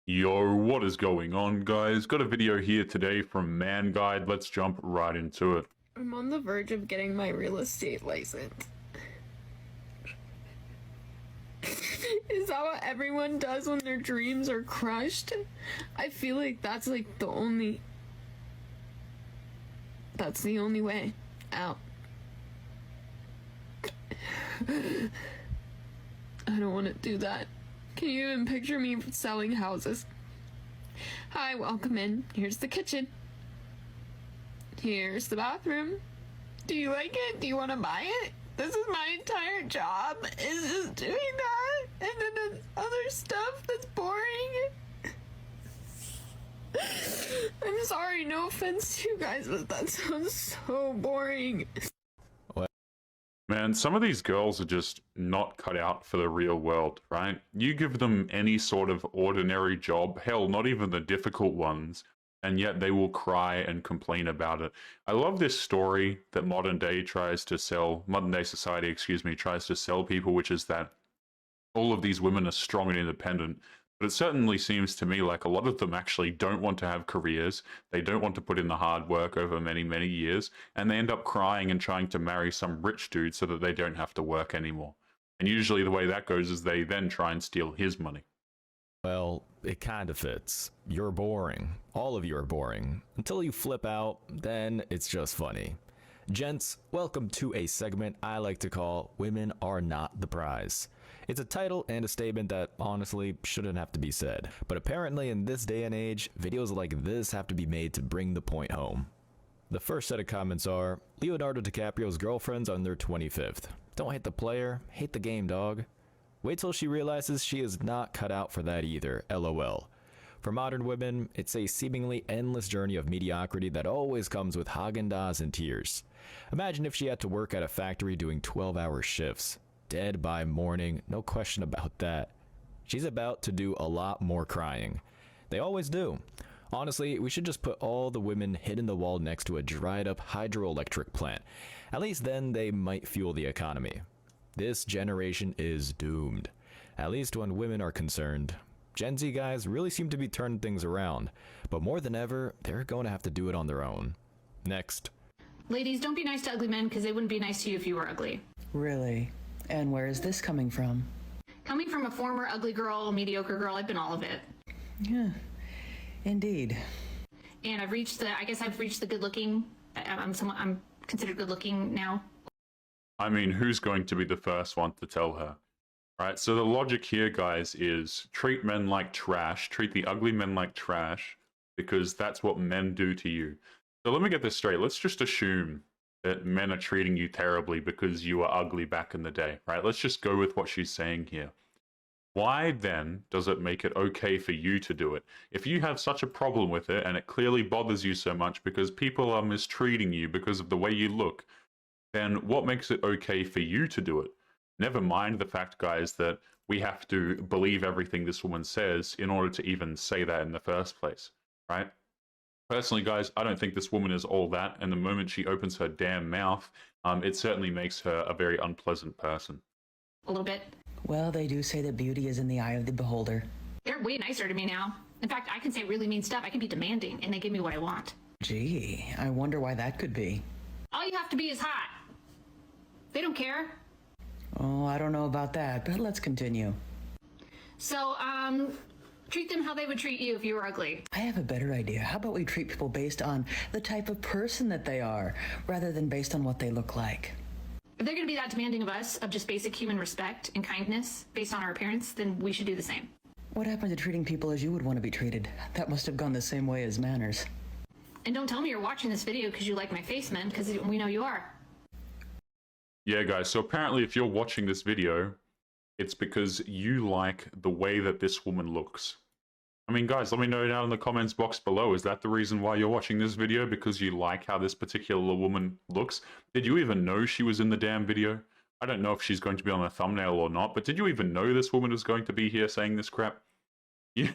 Yo, what is going on, guys? Got a video here today from Man Guide. Let's jump right into it. I'm on the verge of getting my real estate license. Is that what everyone does when their dreams are crushed? I feel like that's like the only way out. I don't want to do that. Can you even picture me selling houses? Hi, welcome in. Here's the kitchen. Here's the bathroom. Do you like it? Do you want to buy it? This is my entire job, is just doing that. And then there's other stuff that's boring. I'm sorry, no offense to you guys, but that sounds so boring. Man, some of these girls are just not cut out for the real world, right? You give them any sort of ordinary job, hell, not even the difficult ones, and yet they will cry and complain about it. I love this story that modern day society, tries to sell people, which is that all of these women are strong and independent. But it certainly seems to me like a lot of them actually don't want to have careers. They don't want to put in the hard work over many, many years. And they end up crying and trying to marry some rich dude so that they don't have to work anymore. And usually the way that goes is they then try and steal his money. Well, it kind of fits. You're boring. All of you are boring. Until you flip out, then it's just funny. Gents, welcome to a segment I like to call Women Are Not the Prize. It's a title and a statement that honestly shouldn't have to be said. But apparently in this day and age, videos like this have to be made to bring the point home. The first set of comments are, Leonardo DiCaprio's girlfriend's on their 25th. Don't hate the player, hate the game, dog. Wait till she realizes she is not cut out for that either, lol. For modern women, it's a seemingly endless journey of mediocrity that always comes with Haagen-Dazs and tears. Imagine if she had to work at a factory doing 12-hour shifts. Dead by morning, no question about that. She's about to do a lot more crying. They always do. Honestly, we should just put all the women hitting the wall next to a dried up hydroelectric plant. At least then they might fuel the economy. This generation is doomed. At least when women are concerned. Gen Z guys really seem to be turning things around, but more than ever, they're going to have to do it on their own. Next. Ladies, don't be nice to ugly men because they wouldn't be nice to you if you were ugly. Really? And where is this coming from? Coming from a former ugly girl, mediocre girl, I've been all of it. Yeah, indeed. And I've reached the good looking. I'm considered good looking now. I mean, who's going to be the first one to tell her? Right, so the logic here, guys, is treat men like trash, treat the ugly men like trash, because that's what men do to you. So let me get this straight. Let's just assume that men are treating you terribly because you were ugly back in the day, right? Let's just go with what she's saying here. Why then does it make it okay for you to do it? If you have such a problem with it and it clearly bothers you so much because people are mistreating you because of the way you look, then what makes it okay for you to do it? Never mind the fact, guys, that we have to believe everything this woman says in order to even say that in the first place, right? Personally, guys, I don't think this woman is all that, and the moment she opens her damn mouth, it certainly makes her a very unpleasant person. A little bit. Well, they do say that beauty is in the eye of the beholder. They're way nicer to me now. In fact, I can say really mean stuff. I can be demanding, and they give me what I want. Gee, I wonder why that could be. All you have to be is hot. They don't care. Oh, I don't know about that, but let's continue. So, treat them how they would treat you if you were ugly. I have a better idea. How about we treat people based on the type of person that they are, rather than based on what they look like? If they're going to be that demanding of us, of just basic human respect and kindness based on our appearance, then we should do the same. What happened to treating people as you would want to be treated? That must have gone the same way as manners. And don't tell me you're watching this video because you like my face, man, because we know you are. Yeah, guys, so apparently if you're watching this video, it's because you like the way that this woman looks. I mean, guys, let me know down in the comments box below. Is that the reason why you're watching this video? Because you like how this particular woman looks? Did you even know she was in the damn video? I don't know if she's going to be on the thumbnail or not, but did you even know this woman was going to be here saying this crap? You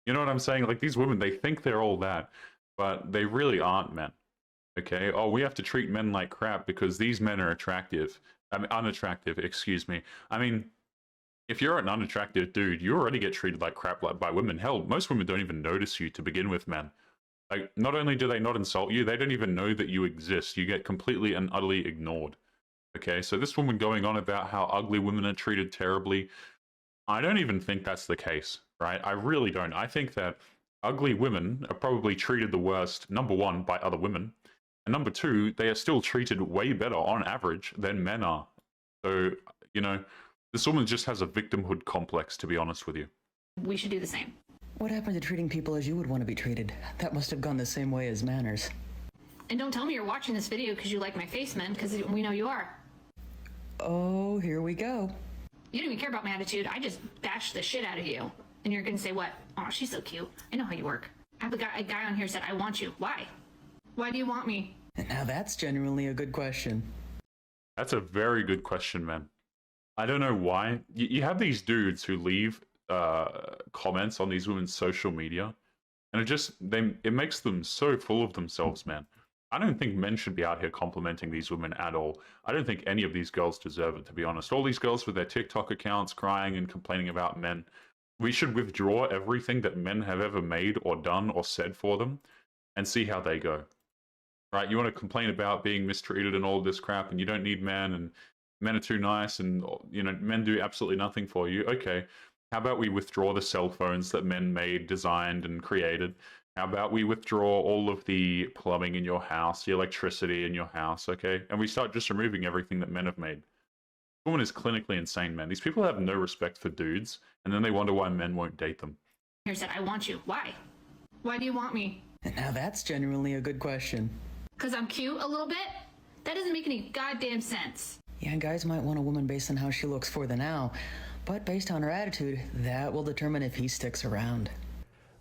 know what I'm saying? Like, these women, they think they're all that, but they really aren't, men. Okay? Oh, we have to treat men like crap because these men are attractive. I mean, unattractive, excuse me. I mean, if you're an unattractive dude, you already get treated like crap by women. Hell, most women don't even notice you to begin with, man. Like, not only do they not insult you, they don't even know that you exist. You get completely and utterly ignored. Okay, so this woman going on about how ugly women are treated terribly, I don't even think that's the case, right? I really don't. I think that ugly women are probably treated the worst, number one, by other women. And number two, they are still treated way better on average than men are. So, you know, this woman just has a victimhood complex, to be honest with you. We should do the same. What happened to treating people as you would want to be treated? That must have gone the same way as manners. And don't tell me you're watching this video because you like my face, man, because we know you are. Oh, here we go. You don't even care about my attitude. I just bashed the shit out of you. And you're going to say what? Oh, she's so cute. I know how you work. I have a guy on here said, I want you. Why? Why do you want me? And now that's genuinely a good question. That's a very good question, man. I don't know why. You have these dudes who leave comments on these women's social media, and it makes them so full of themselves, man. I don't think men should be out here complimenting these women at all. I don't think any of these girls deserve it, to be honest. All these girls with their TikTok accounts crying and complaining about men. We should withdraw everything that men have ever made or done or said for them and see how they go. Right? You want to complain about being mistreated and all this crap, and you don't need men, and men are too nice, and you know men do absolutely nothing for you. Okay, how about we withdraw the cell phones that men made, designed, and created? How about we withdraw all of the plumbing in your house, the electricity in your house, okay? And we start just removing everything that men have made. This woman is clinically insane, man. These people have no respect for dudes, and then they wonder why men won't date them. Here said, I want you. Why? Why do you want me? And now that's genuinely a good question. Because I'm cute a little bit? That doesn't make any goddamn sense. Yeah, guys might want a woman based on how she looks for the now, but based on her attitude, that will determine if he sticks around.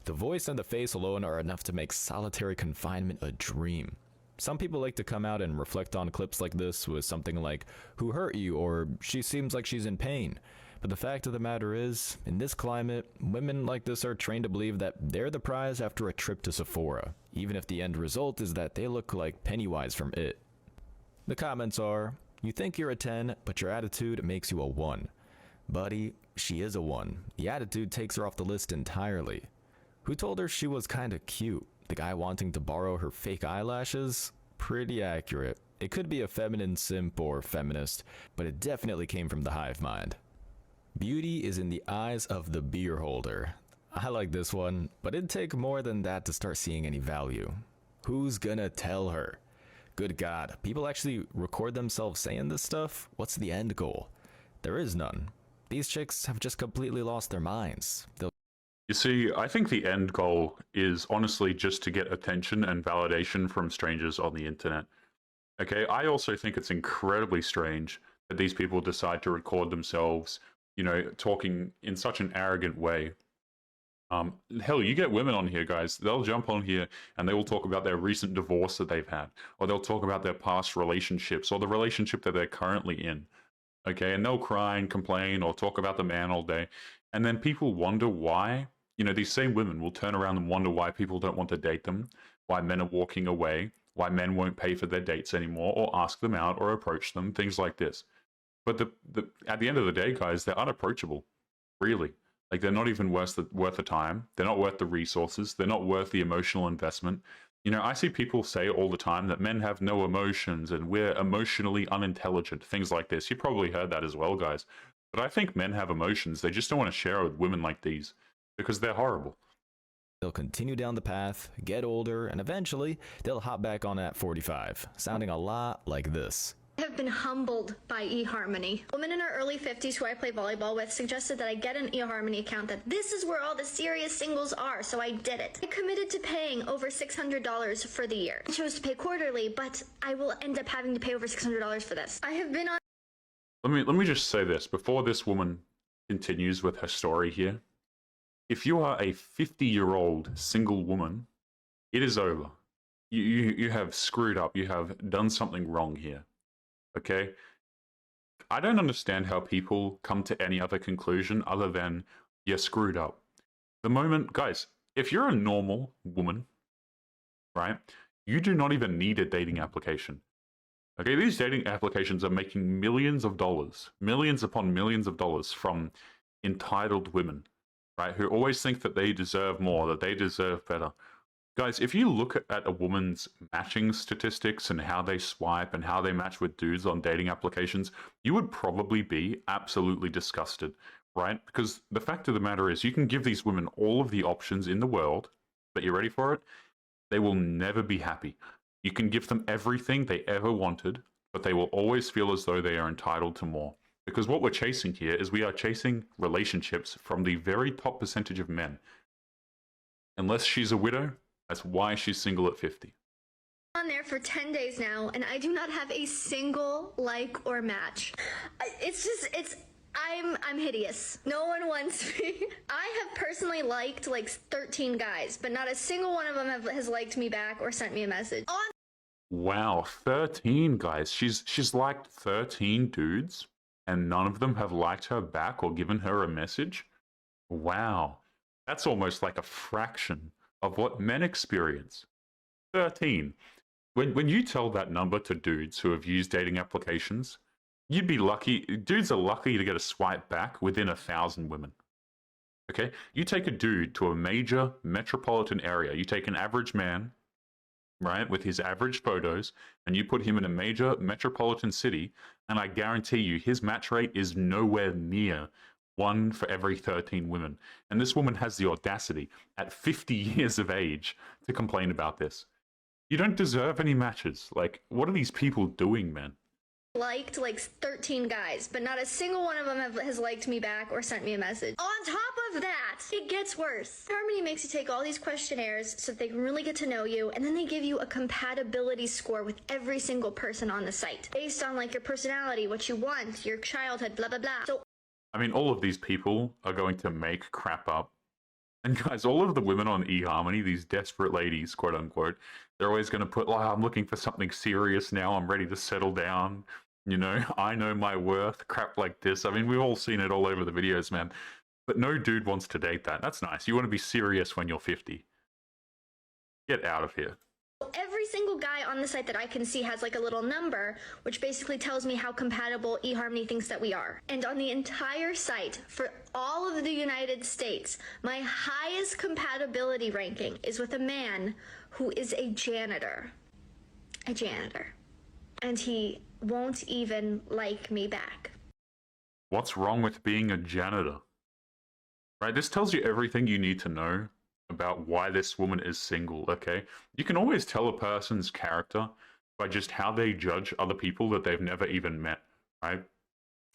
The voice and the face alone are enough to make solitary confinement a dream. Some people like to come out and reflect on clips like this with something like, who hurt you, or she seems like she's in pain. But the fact of the matter is, in this climate, women like this are trained to believe that they're the prize after a trip to Sephora, even if the end result is that they look like Pennywise from It. The comments are, you think you're a 10, but your attitude makes you a 1. Buddy, she is a 1. The attitude takes her off the list entirely. Who told her she was kinda cute? The guy wanting to borrow her fake eyelashes? Pretty accurate. It could be a feminine simp or feminist, but it definitely came from the hive mind. Beauty is in the eyes of the beer holder. I like this one, but it'd take more than that to start seeing any value. Who's gonna tell her? Good God, people actually record themselves saying this stuff? What's the end goal? There is none. These chicks have just completely lost their minds. You see, I think the end goal is honestly just to get attention and validation from strangers on the internet. Okay, I also think it's incredibly strange that these people decide to record themselves, you know, talking in such an arrogant way. Hell, you get women on here, guys. They'll jump on here and they will talk about their recent divorce that they've had, or they'll talk about their past relationships or the relationship that they're currently in. Okay, and they'll cry and complain or talk about the man all day. And then people wonder why, you know, these same women will turn around and wonder why people don't want to date them, why men are walking away, why men won't pay for their dates anymore or ask them out or approach them, things like this. But at the end of the day, guys, they're unapproachable, really. Like, they're not even worth the time. They're not worth the resources. They're not worth the emotional investment. You know, I see people say all the time that men have no emotions and we're emotionally unintelligent, things like this. You probably heard that as well, guys. But I think men have emotions. They just don't want to share with women like these because they're horrible. They'll continue down the path, get older, and eventually they'll hop back on at 45, sounding a lot like this. I have been humbled by eHarmony. A woman in her early 50s who I play volleyball with suggested that I get an eHarmony account, that this is where all the serious singles are, so I did it. I committed to paying over $600 for the year. I chose to pay quarterly, but I will end up having to pay over $600 for this. I have been on... Let me just say this before this woman continues with her story here. If you are a 50-year-old single woman, it is over. You have screwed up. You have done something wrong here. Okay? I don't understand how people come to any other conclusion other than you're screwed up. The moment, guys, if you're a normal woman, right, you do not even need a dating application. Okay, these dating applications are making millions of dollars, millions upon millions of dollars from entitled women, right? Who always think that they deserve more, that they deserve better. Guys, if you look at a woman's matching statistics and how they swipe and how they match with dudes on dating applications, you would probably be absolutely disgusted, right? Because the fact of the matter is, you can give these women all of the options in the world, but you ready for it? They will never be happy. You can give them everything they ever wanted, but they will always feel as though they are entitled to more. Because what we're chasing here is we are chasing relationships from the very top percentage of men. Unless she's a widow, that's why she's single at 50. On there for 10 days now, and I do not have a single like or match. I'm hideous. No one wants me. I have personally liked like 13 guys, but not a single one of them has liked me back or sent me a message. Wow, 13 guys. She's liked 13 dudes, and none of them have liked her back or given her a message? Wow, that's almost like a fraction of what men experience. 13. When you tell that number to dudes who have used dating applications, you'd be lucky. Dudes are lucky to get a swipe back within 1,000 women. Okay? You take a dude to a major metropolitan area, you take an average man, right, with his average photos, and you put him in a major metropolitan city, and I guarantee you his match rate is nowhere near 1 for every 13 women. And this woman has the audacity at 50 years of age to complain about this. You don't deserve any matches. Like, what are these people doing, man? Liked like 13 guys, but not a single one of them has liked me back or sent me a message. On top of that, it gets worse. Harmony makes you take all these questionnaires so that they can really get to know you, and then they give you a compatibility score with every single person on the site based on like your personality, what you want, your childhood, blah blah blah. So I mean, all of these people are going to make crap up. And guys, all of the women on eHarmony, these desperate ladies, quote unquote, they're always going to put, like, I'm looking for something serious now. I'm ready to settle down. You know, I know my worth. Crap like this. I mean, we've all seen it all over the videos, man. But no dude wants to date that. That's nice. You want to be serious when you're 50. Get out of here. every single guy on the site that I can see has like a little number, which basically tells me how compatible eHarmony thinks that we are. And on the entire site, for all of the United States, my highest compatibility ranking is with a man who is a janitor. A janitor. And he won't even like me back. What's wrong with being a janitor? Right, this tells you everything you need to know about why this woman is single, okay? You can always tell a person's character by just how they judge other people that they've never even met, right?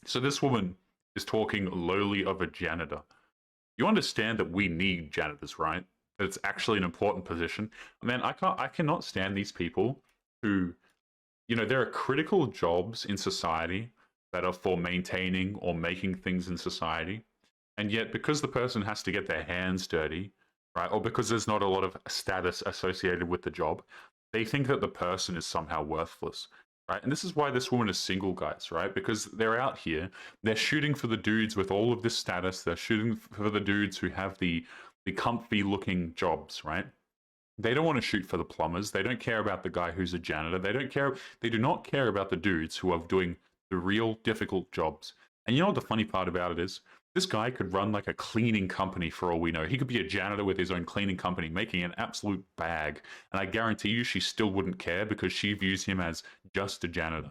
So this woman is talking lowly of a janitor. You understand that we need janitors, right? That it's actually an important position. Man, I cannot stand these people who, you know, there are critical jobs in society that are for maintaining or making things in society. And yet, because the person has to get their hands dirty, right, or because there's not a lot of status associated with the job, they think that the person is somehow worthless, right? And this is why this woman is single, guys, right? Because they're out here, they're shooting for the dudes with all of this status, they're shooting for the dudes who have the comfy-looking jobs, right? They don't want to shoot for the plumbers, they don't care about the guy who's a janitor, they do not care about the dudes who are doing the real difficult jobs. And you know what the funny part about it is? This guy could run like a cleaning company for all we know. He could be a janitor with his own cleaning company, making an absolute bag. And I guarantee you she still wouldn't care because she views him as just a janitor.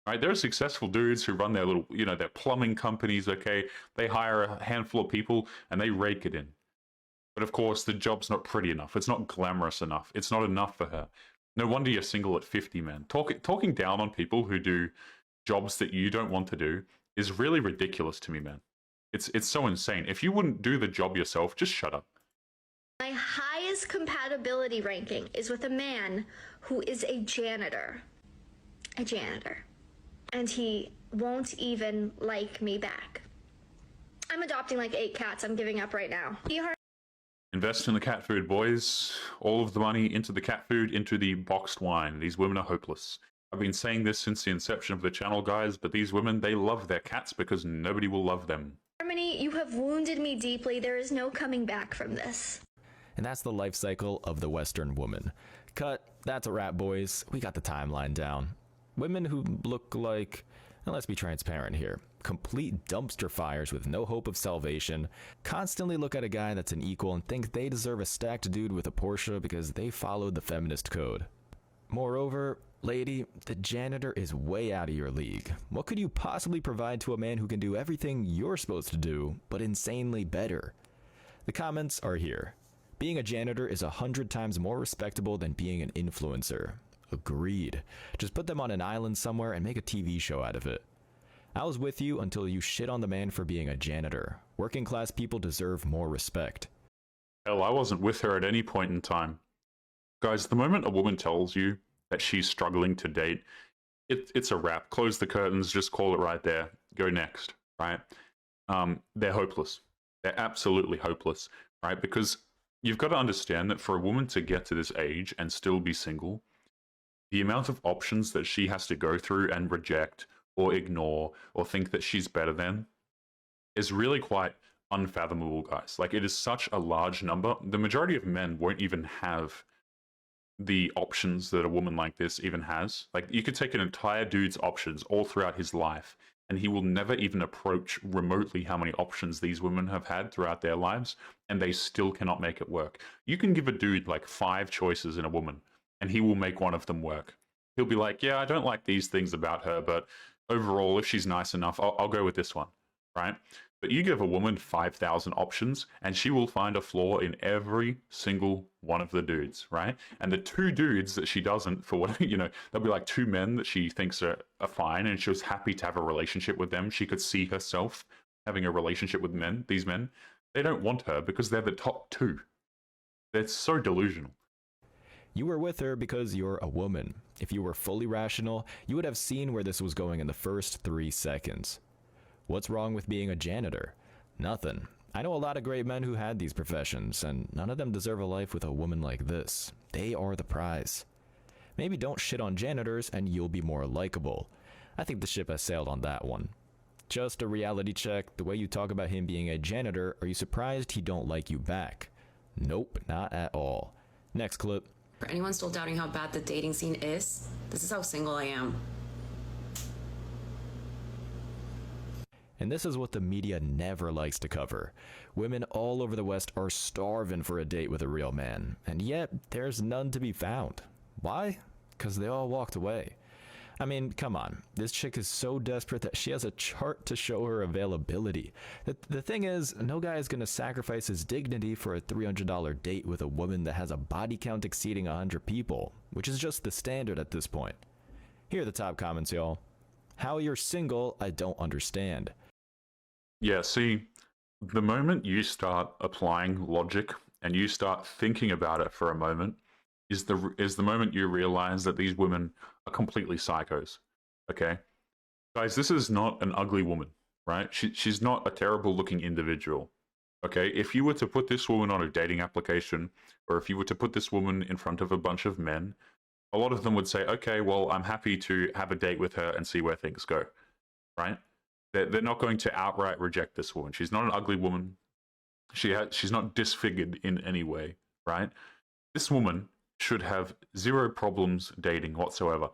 Right? There are successful dudes who run their little, you know, their plumbing companies, okay? They hire a handful of people and they rake it in. But of course, the job's not pretty enough. It's not glamorous enough. It's not enough for her. No wonder you're single at 50, man. Talking down on people who do jobs that you don't want to do is really ridiculous to me, man. It's so insane. If you wouldn't do the job yourself, just shut up. My highest compatibility ranking is with a man who is a janitor. A janitor. And he won't even like me back. I'm adopting like 8 cats. I'm giving up right now. Invest in the cat food, boys. All of the money into the cat food, into the boxed wine. These women are hopeless. I've been saying this since the inception of the channel, guys, but these women, they love their cats because nobody will love them. Harmony, you have wounded me deeply. There is no coming back from this. And that's the life cycle of the Western woman. Cut. That's a wrap, boys. We got the timeline down. Women who look like, and let's be transparent here, complete dumpster fires with no hope of salvation, constantly look at a guy that's an equal and think they deserve a stacked dude with a Porsche because they followed the feminist code. Moreover, lady, the janitor is way out of your league. What could you possibly provide to a man who can do everything you're supposed to do, but insanely better? The comments are here. Being a janitor is 100 times more respectable than being an influencer. Agreed. Just put them on an island somewhere and make a TV show out of it. I was with you until you shit on the man for being a janitor. Working class people deserve more respect. Hell, I wasn't with her at any point in time. Guys, the moment a woman tells you that she's struggling to date, it's a wrap. Close the curtains, just call it right there. Go next, right? They're hopeless. They're absolutely hopeless, right? Because you've got to understand that for a woman to get to this age and still be single, the amount of options that she has to go through and reject or ignore or think that she's better than is really quite unfathomable, guys. Like, it is such a large number. The majority of men won't even have the options that a woman like this even has. Like, you could take an entire dude's options all throughout his life, and he will never even approach remotely how many options these women have had throughout their lives, and they still cannot make it work. You can give a dude like 5 choices in a woman, and he will make one of them work. He'll be like, yeah, I don't like these things about her, but overall, if she's nice enough, I'll go with this one, right? But you give a woman 5,000 options, and she will find a flaw in every single one of the dudes, right? And the 2 dudes that she doesn't, for what, you know, there'll be like 2 men that she thinks are fine, and she was happy to have a relationship with them. She could see herself having a relationship with men, these men. They don't want her because they're the top 2. They're so delusional. You were with her because you're a woman. If you were fully rational, you would have seen where this was going in the first 3 seconds. What's wrong with being a janitor? Nothing. I know a lot of great men who had these professions, and none of them deserve a life with a woman like this. They are the prize. Maybe don't shit on janitors and you'll be more likable. I think the ship has sailed on that one. Just a reality check. The way you talk about him being a janitor, are you surprised he don't like you back? Nope, not at all. Next clip. For anyone still doubting how bad the dating scene is, this is how single I am. And this is what the media never likes to cover. Women all over the West are starving for a date with a real man, and yet there's none to be found. Why? Because they all walked away. I mean, come on. This chick is so desperate that she has a chart to show her availability. The thing is, no guy is going to sacrifice his dignity for a $300 date with a woman that has a body count exceeding 100 people, which is just the standard at this point. Here are the top comments, y'all. How you're single, I don't understand. Yeah, see, the moment you start applying logic and you start thinking about it for a moment is the moment you realize that these women are completely psychos, okay? Guys, this is not an ugly woman, right? She's not a terrible looking individual, okay? If you were to put this woman on a dating application, or if you were to put this woman in front of a bunch of men, a lot of them would say, okay, well, I'm happy to have a date with her and see where things go, right? They're not going to outright reject this woman. She's not an ugly woman. She's not disfigured in any way, right? This woman should have 0 problems dating whatsoever.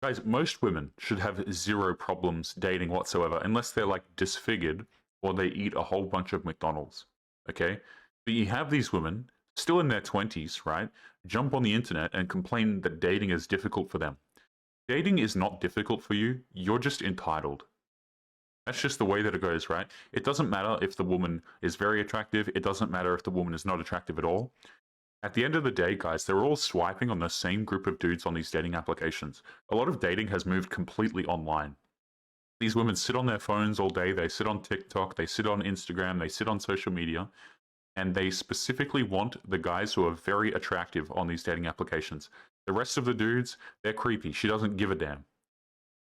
Guys, most women should have 0 problems dating whatsoever, unless they're like disfigured or they eat a whole bunch of McDonald's, okay? But you have these women still in their 20s, right? Jump on the internet and complain that dating is difficult for them. Dating is not difficult for you. You're just entitled. That's just the way that it goes, right? It doesn't matter if the woman is very attractive. It doesn't matter if the woman is not attractive at all. At the end of the day, guys, they're all swiping on the same group of dudes on these dating applications. A lot of dating has moved completely online. These women sit on their phones all day. They sit on TikTok. They sit on Instagram. They sit on social media. And they specifically want the guys who are very attractive on these dating applications. The rest of the dudes, they're creepy. She doesn't give a damn,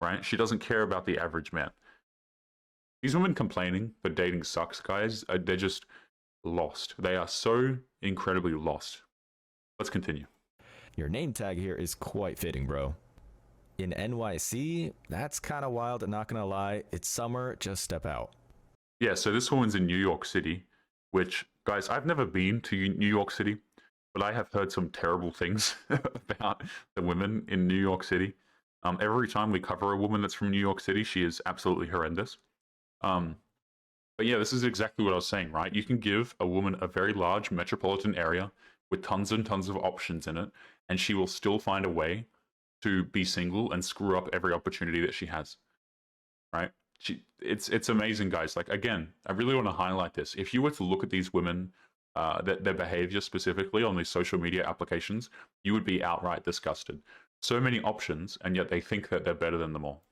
right? She doesn't care about the average man. These women complaining that dating sucks, guys, they're just lost. They are so incredibly lost. Let's continue. Your name tag here is quite fitting, bro. In NYC, that's kind of wild, not gonna lie. It's summer, just step out. Yeah, so this woman's in New York City, which, guys, I've never been to New York City, but I have heard some terrible things about the women in New York City. Every time we cover a woman that's from New York City, she is absolutely horrendous. But yeah, this is exactly what I was saying, right? You can give a woman a very large metropolitan area with tons and tons of options in it, and she will still find a way to be single and screw up every opportunity that she has, right? It's amazing, guys. Like, again, I really want to highlight this. If you were to look at these women, their behavior specifically on these social media applications, you would be outright disgusted. So many options, and yet they think that they're better than them all.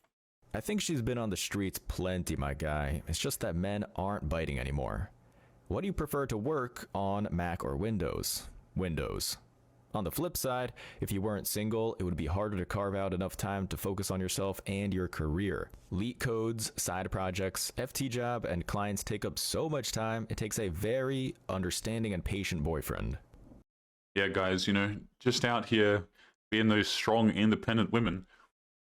I think she's been on the streets plenty, my guy. It's just that men aren't biting anymore. What do you prefer to work on, Mac or Windows? Windows. On the flip side, if you weren't single, it would be harder to carve out enough time to focus on yourself and your career. Leak codes, side projects, FT job, and clients take up so much time, it takes a very understanding and patient boyfriend. Yeah, guys, you know, just out here being those strong, independent women,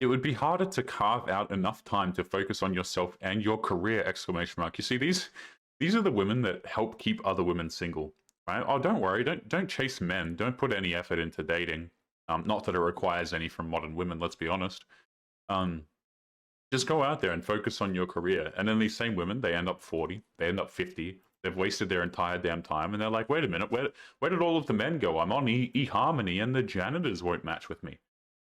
it would be harder to carve out enough time to focus on yourself and your career, exclamation mark. You see, these are the women that help keep other women single, right? Oh, don't worry, don't chase men, don't put any effort into dating. Not that it requires any from modern women, let's be honest. Just go out there and focus on your career. And then these same women, they end up 40, they end up 50, they've wasted their entire damn time, and they're like, wait a minute, where did all of the men go? I'm on eHarmony and the janitors won't match with me.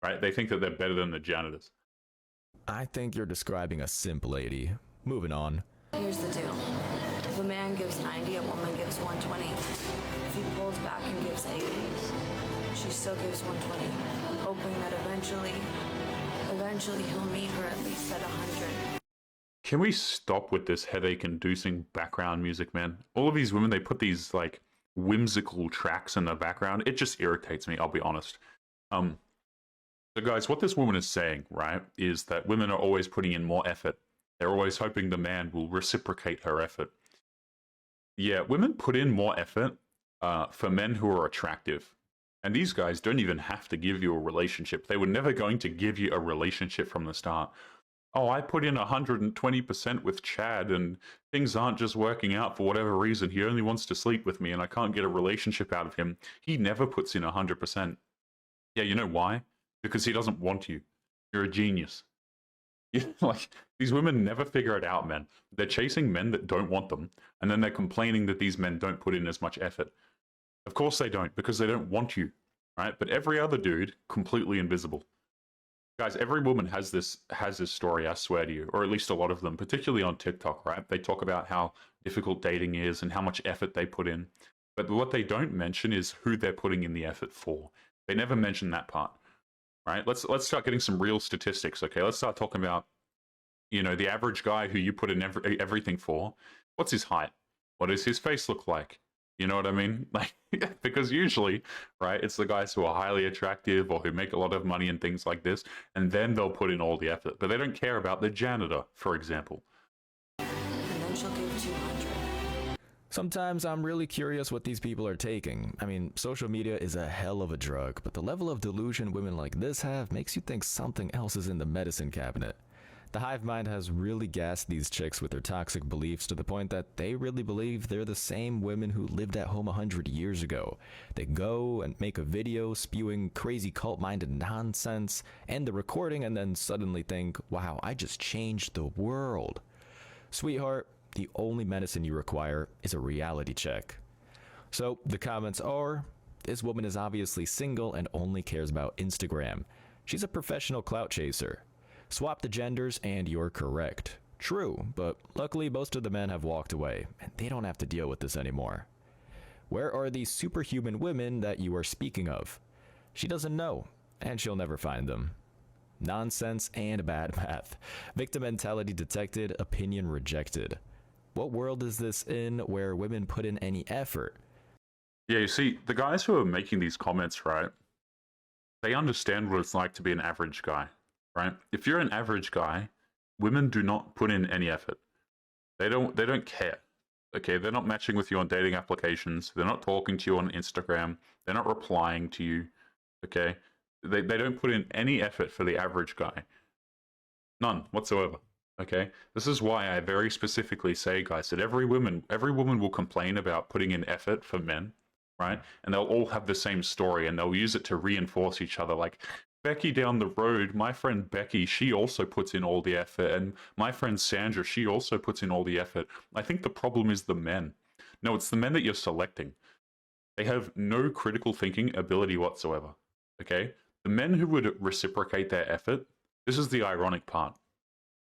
Right? They think that they're better than the janitors. I think you're describing a simp lady. Moving on. Here's the deal. If a man gives 90, a woman gives 120. If he pulls back and gives 80, she still gives 120, hoping that eventually he'll meet her at least at 100. Can we stop with this headache-inducing background music, man? All of these women, they put these, like, whimsical tracks in the background. It just irritates me, I'll be honest. So guys, what this woman is saying, right, is that women are always putting in more effort. They're always hoping the man will reciprocate her effort. Yeah, women put in more effort for men who are attractive. And these guys don't even have to give you a relationship. They were never going to give you a relationship from the start. Oh, I put in 120% with Chad and things aren't just working out for whatever reason. He only wants to sleep with me and I can't get a relationship out of him. He never puts in 100%. Yeah, you know why? Because he doesn't want you. You're a genius. Like, these women never figure it out, man. They're chasing men that don't want them, and then they're complaining that these men don't put in as much effort. Of course they don't, because they don't want you, right? But every other dude, completely invisible. Guys, every woman has this story, I swear to you, or at least a lot of them, particularly on TikTok, right? They talk about how difficult dating is and how much effort they put in. But what they don't mention is who they're putting in the effort for. They never mention that part. Right? Let's start getting some real statistics, okay? Let's start talking about, you know, the average guy who you put in everything for. What's his height? What does his face look like? You know what I mean? Like, because usually, right, it's the guys who are highly attractive or who make a lot of money and things like this, and then they'll put in all the effort. But they don't care about the janitor, for example. And then she'll give 200. Sometimes I'm really curious what these people are taking. I mean, social media is a hell of a drug, but the level of delusion women like this have makes you think something else is in the medicine cabinet. The hive mind has really gassed these chicks with their toxic beliefs to the point that they really believe they're the same women who lived at home 100 years ago. They go and make a video spewing crazy cult-minded nonsense, end the recording, and then suddenly think, wow, I just changed the world. Sweetheart, the only medicine you require is a reality check. So the comments are, this woman is obviously single and only cares about Instagram. She's a professional clout chaser. Swap the genders and you're correct. True, but luckily most of the men have walked away, and they don't have to deal with this anymore. Where are these superhuman women that you are speaking of? She doesn't know, and she'll never find them. Nonsense and bad math. Victim mentality detected, opinion rejected. What world is this in where women put in any effort? Yeah, you see, the guys who are making these comments, right, they understand what it's like to be an average guy, right? If you're an average guy, women do not put in any effort. They don't care. Okay, they're not matching with you on dating applications. They're not talking to you on Instagram. They're not replying to you. Okay, they don't put in any effort for the average guy. None whatsoever. Okay, this is why I very specifically say, guys, that every woman will complain about putting in effort for men, right? And they'll all have the same story, and they'll use it to reinforce each other. Like, Becky down the road, my friend Becky, she also puts in all the effort. And my friend Sandra, she also puts in all the effort. I think the problem is the men. No, it's the men that you're selecting. They have no critical thinking ability whatsoever. Okay? The men who would reciprocate their effort, this is the ironic part.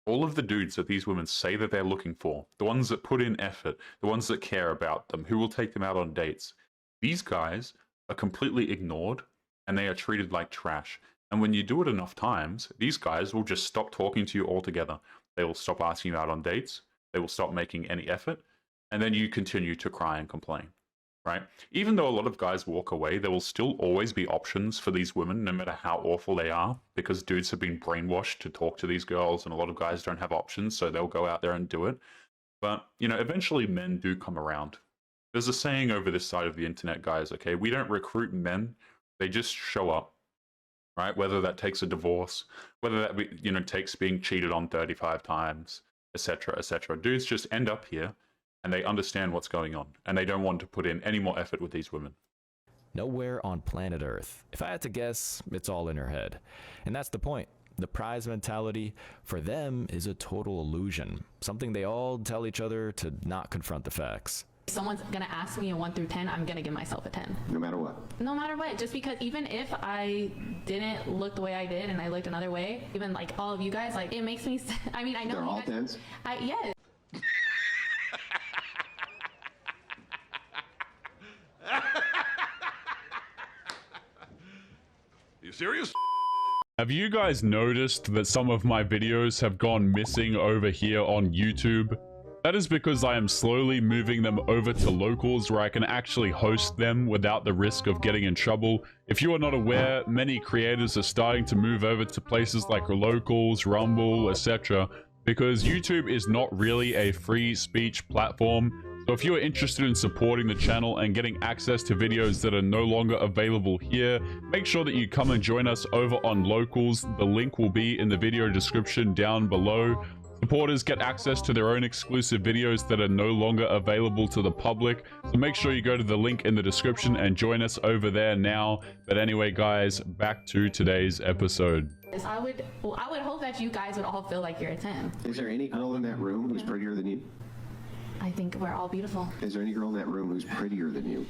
All of the dudes that these women say that they're looking for, the ones that put in effort, the ones that care about them, who will take them out on dates, these guys are completely ignored and they are treated like trash. And when you do it enough times, these guys will just stop talking to you altogether. They will stop asking you out on dates. They will stop making any effort. And then you continue to cry and complain, right? Even though a lot of guys walk away, there will still always be options for these women, no matter how awful they are, because dudes have been brainwashed to talk to these girls, and a lot of guys don't have options, so they'll go out there and do it. But, you know, eventually men do come around. There's a saying over this side of the internet, guys, okay? We don't recruit men. They just show up. Right? Whether that takes a divorce, whether that, you know, takes being cheated on 35 times, etc., etc. Dudes just end up here and they understand what's going on and they don't want to put in any more effort with these women. Nowhere on planet Earth. If I had to guess, it's all in her head. And that's the point. The prize mentality, for them, is a total illusion. Something they all tell each other to not confront the facts. If someone's gonna ask me a 1 through 10, I'm gonna give myself a 10. No matter what? No matter what, just because even if I didn't look the way I did and I looked another way, even like all of you guys, like it makes me, I mean, I know They're all guys, 10s? yes. You serious? Have you guys noticed that some of my videos have gone missing over here on YouTube? That is because I am slowly moving them over to locals where I can actually host them without the risk of getting in trouble. If you are not aware, many creators are starting to move over to places like locals, Rumble, etc. because YouTube is not really a free speech platform. So if you are interested in supporting the channel and getting access to videos that are no longer available here, make sure that you come and join us over on locals. The link will be in the video description down below. Supporters get access to their own exclusive videos that are no longer available to the public, so make sure you go to the link in the description and join us over there now. But anyway, guys, back to today's episode. I would hope that you guys would all feel like you're a 10. Is there any girl in that room who's prettier than you? I think we're all beautiful. Is there any girl in that room who's prettier than you?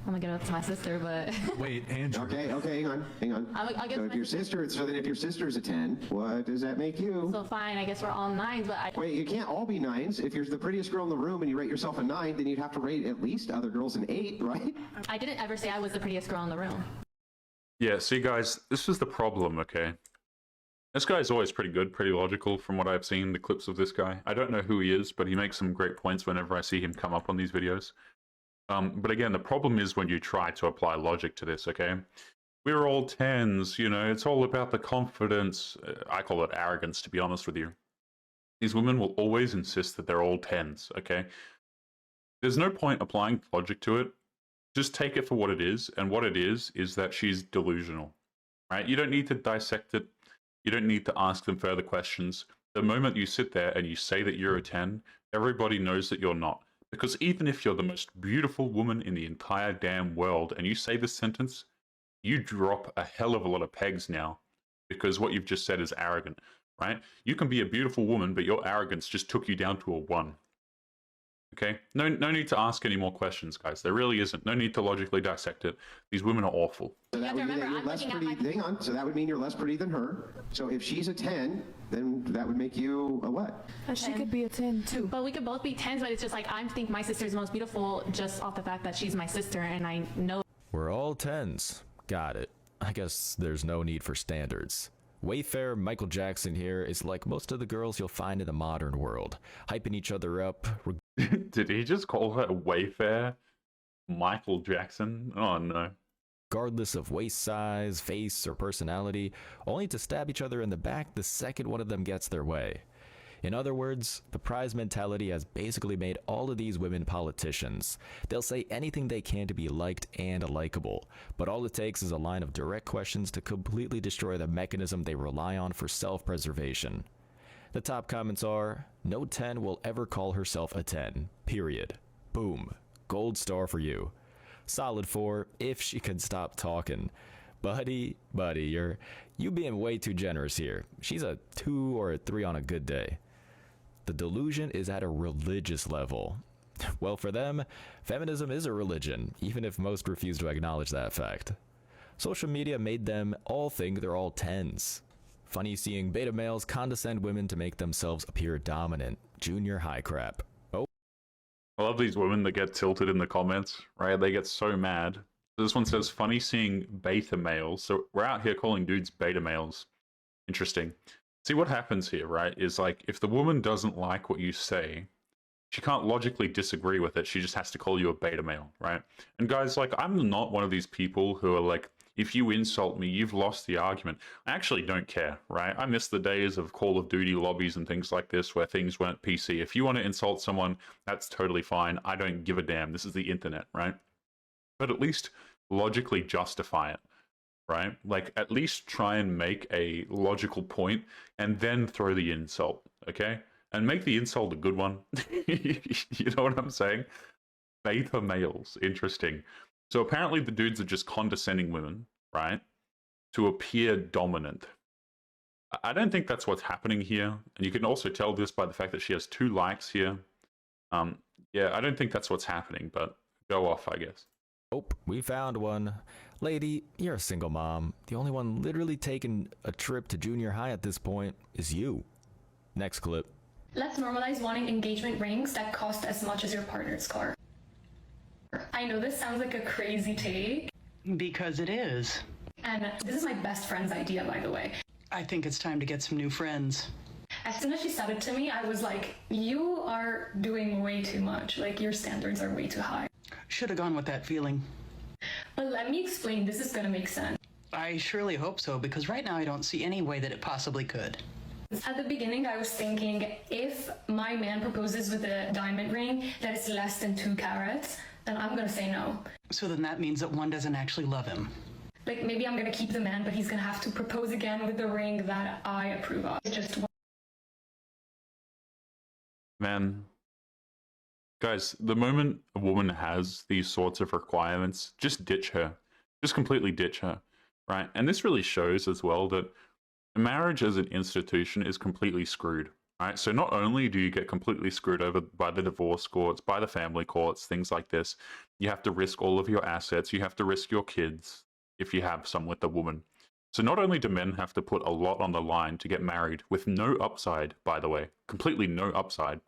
I'm gonna give it up to my sister, but Wait, Andrew. Okay, hang on. I'll give So if your sister, so then if your sister's a 10, what does that make you? so fine. I guess we're all 9s, but Wait, you can't all be 9s. If you're the prettiest girl in the room and you rate yourself a 9, then you'd have to rate at least other girls an 8, right? I didn't ever say I was the prettiest girl in the room. Yeah, see guys, this is the problem, okay? This guy's always pretty good, pretty logical from what I've seen, the clips of this guy. I don't know who he is, but he makes some great points whenever I see him come up on these videos. But again, the problem is when you try to apply logic to this, okay? We're all 10s, you know, it's all about the confidence. I call it arrogance, to be honest with you. These women will always insist that they're all 10s, okay? There's no point applying logic to it. Just take it for what it is, and what it is that she's delusional, right? You don't need to dissect it. You don't need to ask them further questions. The moment you sit there and you say that you're a 10, everybody knows that you're not. Because even if you're the most beautiful woman in the entire damn world and you say this sentence, you drop a hell of a lot of pegs now because what you've just said is arrogant, right? You can be a beautiful woman, but your arrogance just took you down to a 1. Okay? No need to ask any more questions, guys. There really isn't. No need to logically dissect it. These women are awful. So that would mean that you're less pretty. Hang on. So that would mean you're less pretty than her. So if she's a 10, then that would make you a what? She could be a 10 too. But we could both be 10s, but it's just like I think my sister's the most beautiful just off the fact that she's my sister and I know. We're all 10s. Got it. I guess there's no need for standards. Wayfair Michael Jackson here is like most of the girls you'll find in the modern world, hyping each other up. Did he just call her Wayfair Michael Jackson? Oh no. Regardless of waist size, face, or personality, only to stab each other in the back the second one of them gets their way. In other words, the prize mentality has basically made all of these women politicians. They'll say anything they can to be liked and likable, but all it takes is a line of direct questions to completely destroy the mechanism they rely on for self-preservation. The top comments are, no 10 will ever call herself a 10, period. Boom. Gold star for you. Solid 4 if she can stop talking. Buddy, you being way too generous here. She's a 2 or a 3 on a good day. The delusion is at a religious level. Well, for them, feminism is a religion, even if most refuse to acknowledge that fact. Social media made them all think they're all 10s. Funny seeing beta males condescend women to make themselves appear dominant. Junior high crap. Oh. I love these women that get tilted in the comments, right? They get so mad. This one says, funny seeing beta males. So we're out here calling dudes beta males. Interesting. See, what happens here, right, is like, if the woman doesn't like what you say, she can't logically disagree with it. She just has to call you a beta male, right? And guys, like, I'm not one of these people who are like, if you insult me, you've lost the argument. I actually don't care, right? I miss the days of Call of Duty lobbies and things like this where things weren't PC. If you want to insult someone, that's totally fine. I don't give a damn. This is the internet, right? But at least logically justify it, right? Like, at least try and make a logical point and then throw the insult, okay? And make the insult a good one. You know what I'm saying? Beta males. Interesting. So apparently the dudes are just condescending women, right? To appear dominant. I don't think that's what's happening here. And you can also tell this by the fact that she has 2 likes here. Yeah, I don't think that's what's happening, but go off, I guess. Oh, we found one. Lady, you're a single mom. The only one literally taking a trip to junior high at this point is you. Next clip. Let's normalize wanting engagement rings that cost as much as your partner's car. I know this sounds like a crazy take. Because it is. And this is my best friend's idea, by the way. I think it's time to get some new friends. As soon as she said it to me, I was like, you are doing way too much. Like, your standards are way too high. Should have gone with that feeling. But let me explain, this is gonna make sense. I surely hope so, because right now I don't see any way that it possibly could. At the beginning, I was thinking, if my man proposes with a diamond ring that is less than 2 carats, then I'm gonna say no. So then that means that one doesn't actually love him. Like, maybe I'm gonna keep the man, but he's gonna have to propose again with the ring that I approve of. It's just... Man. Guys, the moment a woman has these sorts of requirements, just ditch her. Just completely ditch her, right? And this really shows as well that marriage as an institution is completely screwed. Right? So not only do you get completely screwed over by the divorce courts, by the family courts, things like this, you have to risk all of your assets, you have to risk your kids if you have some with the woman. So not only do men have to put a lot on the line to get married with no upside, by the way, completely no upside,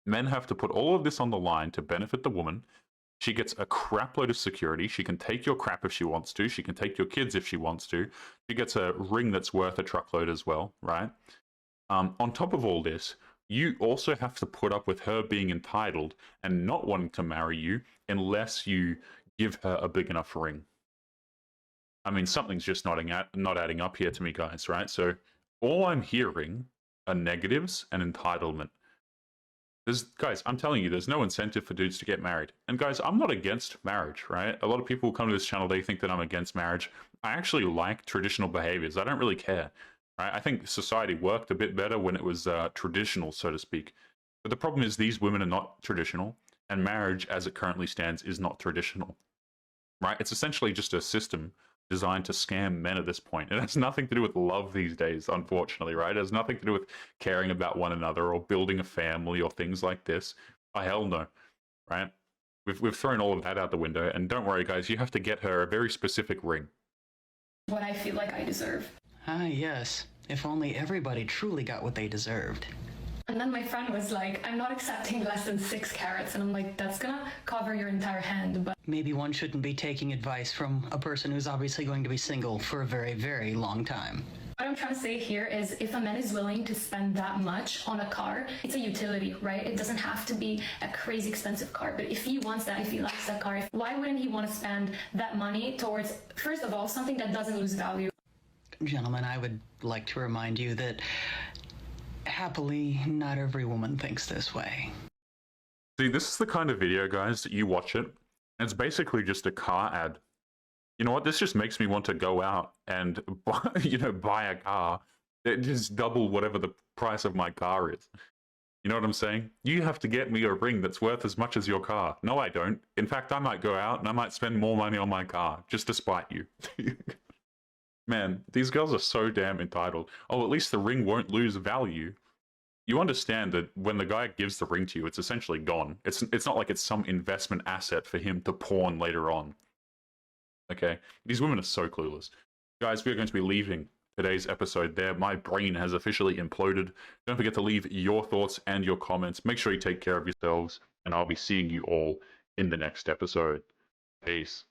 men have to put all of this on the line to benefit the woman. She gets a crap load of security. She can take your crap if she wants to. She can take your kids if she wants to. She gets a ring that's worth a truckload as well, right? On top of all this, you also have to put up with her being entitled and not wanting to marry you unless you give her a big enough ring. I mean, something's just not adding up here to me, guys, right? So all I'm hearing are negatives and entitlement. Guys, I'm telling you, there's no incentive for dudes to get married. And guys, I'm not against marriage, right? A lot of people who come to this channel, they think that I'm against marriage. I actually like traditional behaviors. I don't really care. Right? I think society worked a bit better when it was traditional, so to speak. But the problem is these women are not traditional, and marriage, as it currently stands, is not traditional. Right? It's essentially just a system designed to scam men at this point. It has nothing to do with love these days, unfortunately, right? It has nothing to do with caring about one another or building a family or things like this. Oh, hell no, right? We've thrown all of that out the window, and don't worry, guys, you have to get her a very specific ring. What I feel like I deserve. Ah, yes. If only everybody truly got what they deserved. And then my friend was like, I'm not accepting less than 6 carats. And I'm like, that's gonna cover your entire hand. But maybe one shouldn't be taking advice from a person who's obviously going to be single for a very, very long time. What I'm trying to say here is if a man is willing to spend that much on a car, it's a utility, right? It doesn't have to be a crazy expensive car. But if he wants that, if he likes that car, why wouldn't he want to spend that money towards, first of all, something that doesn't lose value? Gentlemen, I would like to remind you that happily, not every woman thinks this way. See, this is the kind of video, guys, that you watch it, and it's basically just a car ad. You know what? This just makes me want to go out and buy a car. It just double whatever the price of my car is. You know what I'm saying? You have to get me a ring that's worth as much as your car. No, I don't. In fact, I might go out and I might spend more money on my car just to spite you. Man, these girls are so damn entitled. Oh, at least the ring won't lose value. You understand that when the guy gives the ring to you, it's essentially gone. It's not like it's some investment asset for him to pawn later on. Okay? These women are so clueless. Guys, we are going to be leaving today's episode there. My brain has officially imploded. Don't forget to leave your thoughts and your comments. Make sure you take care of yourselves, and I'll be seeing you all in the next episode. Peace.